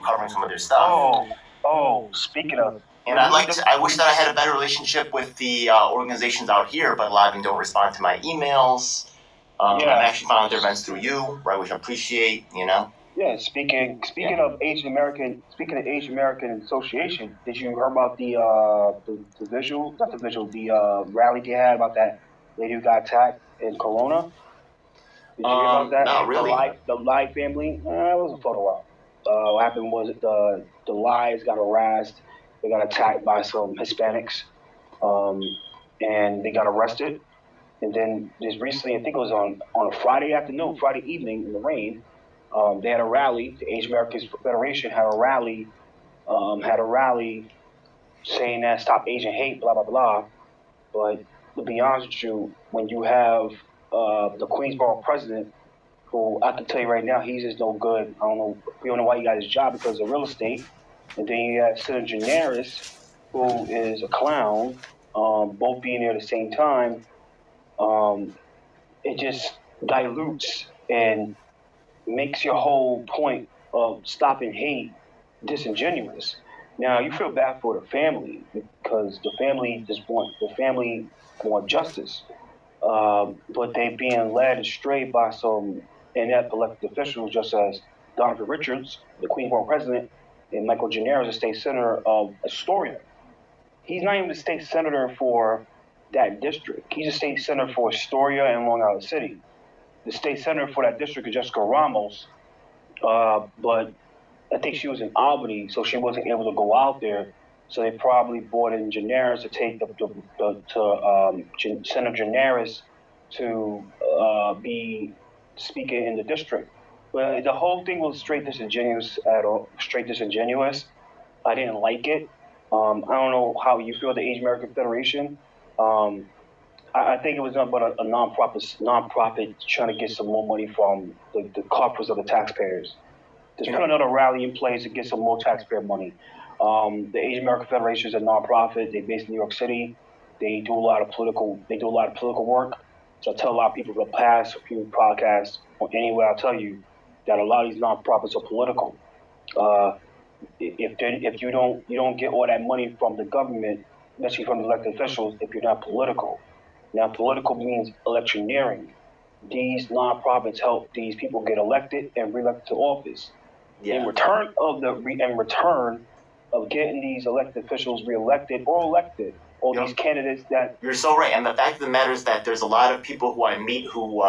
covering some of their stuff. Speaking of, And I wish that I had a better relationship with the organizations out here, but a lot of them don't respond to my emails. I'm actually found their events through you, right, which I appreciate, Yeah, speaking of Asian American Association, did you hear about the visual, not the visual, the rally they had about that lady who got attacked in Corona? Did you hear about that? Not really. The Lai family. It was a photo op. What happened was the Lais got harassed. They got attacked by some Hispanics, and they got arrested. And then just recently, I think it was on a Friday evening in the rain. They had a rally. The Asian Americans Federation had a rally. Saying that stop Asian hate, blah blah blah. But to be honest with you, when you have the Queens Borough President, who I can tell you right now, he's just no good. We don't know why he got his job because of real estate. And then you have Senator Janaris, who is a clown, both being there at the same time. It just dilutes and makes your whole point of stopping hate disingenuous. Now you feel bad for the family because the family want justice, but they being led astray by some inept elected officials, just as Donovan Richards, the Queens Borough President, and Michael Gennaro, the state senator of Astoria. He's not even the state senator for that district. He's a state senator for Astoria and Long Island City. The state senator for that district is Jessica Ramos, but I think she was in Albany, so she wasn't able to go out there. So they probably brought in Janaris to take Senator Janaris to be speaker in the district. But the whole thing was straight disingenuous. I didn't like it. I don't know how you feel the Asian American Federation. I think it was nothing but a nonprofit trying to get some more money from the coffers of the taxpayers. Just put another rally in place to get some more taxpayer money. The Asian American Federation is a nonprofit. They're based in New York City. They do a lot of political work. So I tell a lot of people from the past, a few podcasts, or anywhere, I'll tell you that a lot of these nonprofits are political. If you don't get all that money from the government, especially from the elected officials, if you're not political. Now, political means electioneering. These nonprofits help these people get elected and reelected to office. Yeah. In return of getting these elected officials reelected or elected, all these candidates that... You're so right. And the fact of the matter is that there's a lot of people who I meet who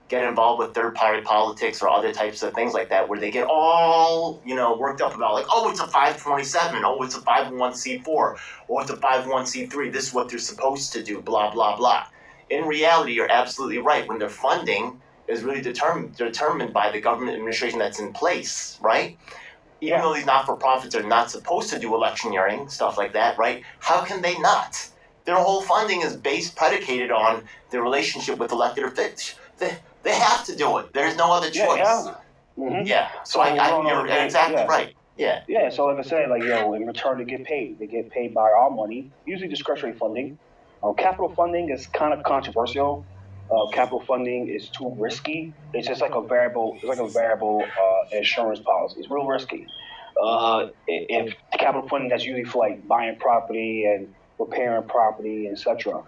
get involved with third-party politics or other types of things like that, where they get all, worked up about, like, oh, it's a 527, oh, it's a 501c4, or it's a 501c3, this is what they're supposed to do, blah, blah, blah. In reality, you're absolutely right. When their funding is really determined by the government administration that's in place, right? Even though these not-for-profits are not supposed to do electioneering, stuff like that, right? How can they not? Their whole funding is predicated on their relationship with elected officials. They have to do it. There's no other choice. Yeah. Mm-hmm. Yeah. So you're exactly right. Yeah. Yeah. So like I said, in return they get paid by our money, usually discretionary funding. Capital funding is kind of controversial. Capital funding is too risky. It's just like a variable. It's like a variable insurance policy. It's real risky. If capital funding, that's usually for like buying property and repairing property, etc.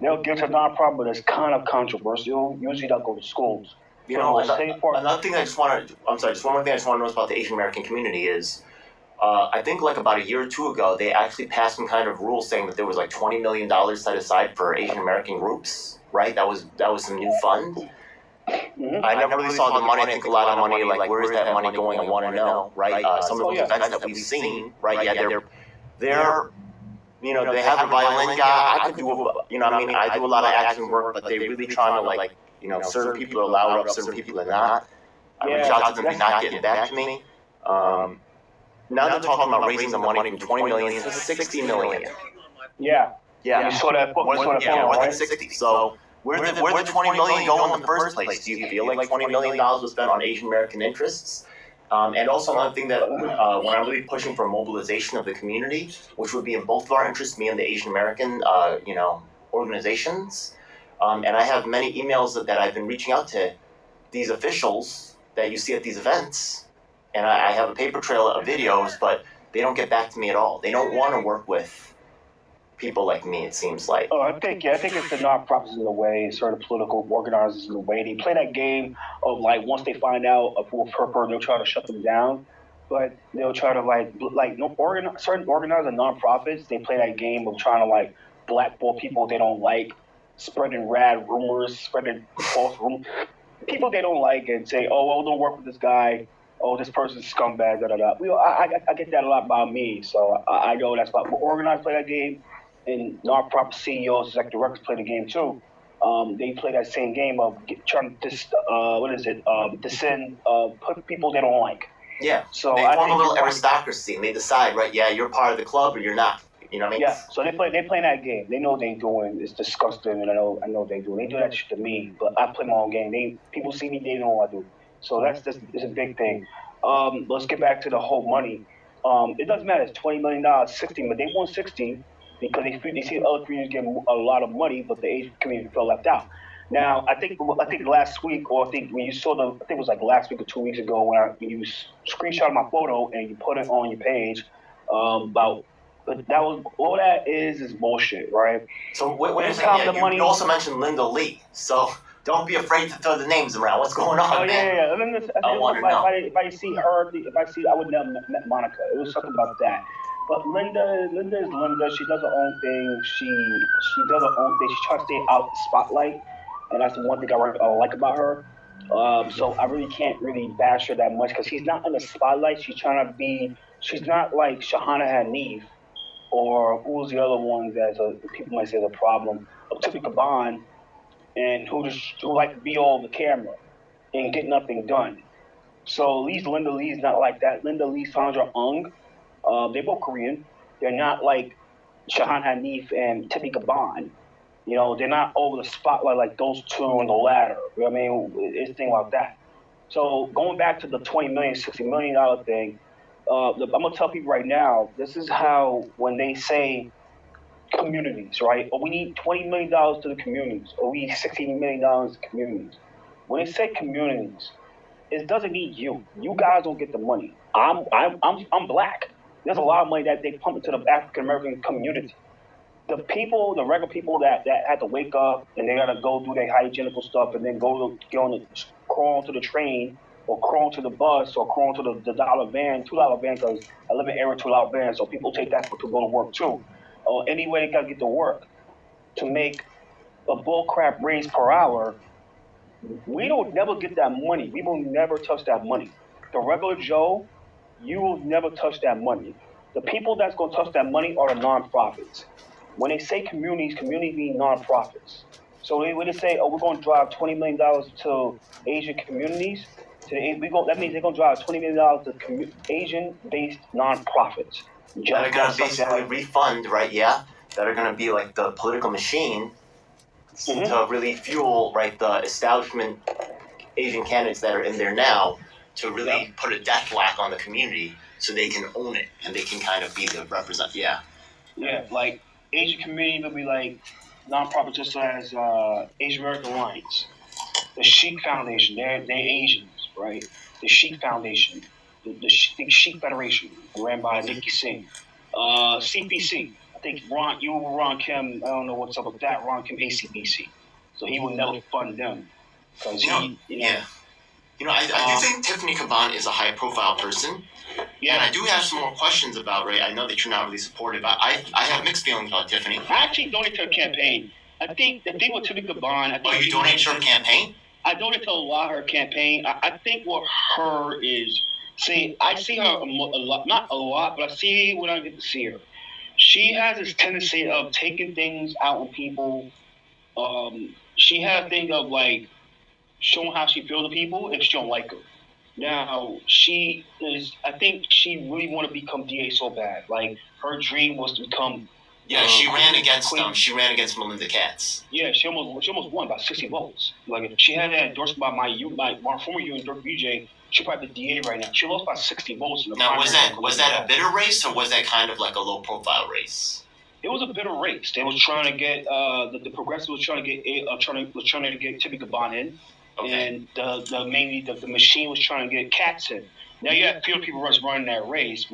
They'll give to a nonprofit that's kind of controversial. Usually they'll go to schools. Another thing just one more thing I just want to know about the Asian American community is, I think like about a year or two ago, they actually passed some kind of rule saying that there was like $20 million set aside for Asian American groups, right? That was some new fund. Mm-hmm. I never really saw the money. I think a lot of money, like where is that money going? I want to know, right? Some of those events that we've seen, right? Yeah, they're they have a violin guy. I do a lot of action work, but they're really trying to certain people are louder, certain people are not. I reach out to them, they're not getting back to me. Now they're talking about raising the money from 20 million to 60 million. Yeah. You saw that book. More than 60. So where did the 20 million go in the first place? Do you feel like $20 million was spent on Asian American interests? And also another thing that when I'm really pushing for mobilization of the community, which would be in both of our interests, me and the Asian American, organizations. And I have many emails that I've been reaching out to these officials that you see at these events. and I have a paper trail of videos, but they don't get back to me at all. They don't want to work with people like me, it seems like. Oh, I think it's the nonprofits in the way, certain political organizers in the way. They play that game of like once they find out a full purpose, they'll try to shut them down. But they'll try to certain organizers and nonprofits, they play that game of trying to like blackball people they don't like, spreading rad rumors, spreading false rumors, people they don't like, and say, oh well, don't work with this guy. Oh, this person's scumbag. Da da da. I get that a lot about me, so I know that's about. But organized play that game, and nonprofit CEOs, executive directors play the game too. They play that same game of trying to descend, put people they don't like. Yeah. So they form a little aristocracy, and they decide, right? Yeah, you're part of the club, or you're not. You know what I mean? Yeah. So they play that game. They know what they're doing. It's disgusting, and I know they do. They do that shit to me, but I play my own game. People see me, they know what I do. So it's a big thing. Let's get back to the whole money. It doesn't matter. It's $20 million, $60 million. They want 60 because they see other communities getting a lot of money, but the Asian community felt left out. Now, I think last week, or I think when you saw I think it was like last week or 2 weeks ago, when you screenshot my photo and you put it on your page about. But that was all that is bullshit, right? So wait a second. Yeah, you also mentioned Linda Lee, so don't be afraid to throw the names around. What's going on? Oh yeah. I want to know. If I see her, I would never met Monica. It was something about that. But Linda is Linda. She does her own thing. She does her own thing. She tries to stay out the spotlight, and that's the one thing I like about her. So I really can't really bash her that much because she's not in the spotlight. She's trying to be. She's not like Shahana Hanif. Or who was the other one that people might say is a problem of Tiffany Caban, and who like to be all over the camera and get nothing done. So at least Linda Lee's not like that. Linda Lee, Sandra Ung, they're both Korean. They're not like Shahan Hanif and Tiffany Caban. You know, they're not over the spotlight like those two on the ladder. You know what I mean? It's a thing like that. So going back to the $20 million, $60 million thing, I'm gonna tell people right now. This is how when they say communities, right? Or we need $20 million to the communities, or we need $60 million to communities. When they say communities, it doesn't mean you. You guys don't get the money. I'm black. There's a lot of money that they pump into the African American community. The regular people that had to wake up and they gotta go do their hygienical stuff and then crawl to the train or crawl to the bus or crawl to the $2 van, because I live in an area $2 van, so people take that to go to work too. Or anyway they gotta get to work to make a bullcrap raise per hour. We don't never get that money. We will never touch that money. The regular Joe, you will never touch that money. The people that's gonna touch that money are the nonprofits. When they say communities mean nonprofits. So when they say, "Oh, we're going to drive $20 million to Asian communities," that means they're going to drive $20 million to Asian-based nonprofits. That are going to basically refund, right? Yeah, that are going to be like the political machine to really fuel, right, the establishment Asian candidates that are in there now to really put a death whack on the community so they can own it and they can kind of be the represent. Yeah. Yeah, like Asian community will be like nonprofits just as Asian American Alliance, the Sheik Foundation. They're Asians, right? The Sheik Foundation, the Sheik Federation, ran by Nikki Singh. CPC. I think Ron Kim. I don't know what's up with that. Ron Kim ACBC. So he would never fund them because yeah. You know, I do think Tiffany Caban is a high-profile person. Yeah. And I do have some more questions about, right? I know that you're not really supportive. I have mixed feelings about Tiffany. I actually donate to her campaign. I think the thing with Tiffany Caban... Oh, you donate to her campaign? I donate to a lot of her campaign. I think what her is... See, I see her a lot. Not a lot, but I see when I get to see her. She has this tendency of taking things out on people. She has a thing of, like, showing how she feels to people if she don't like her. Now, I think she really want to become DA so bad. Like, her dream was to become... Yeah, she ran against Melinda Katz. Yeah, she almost won by 60 votes. Like, if she had that endorsement by my former union, Dirk BJ, she'd probably be DA right now. She lost by 60 votes in the primary. Now, was that a bitter race, or was that kind of like a low-profile race? It was a bitter race. They was trying to get the progressives was trying to get Tiffany Caban in. Okay. And mainly the machine was trying to get Katz in. Now you have fewer people running that race.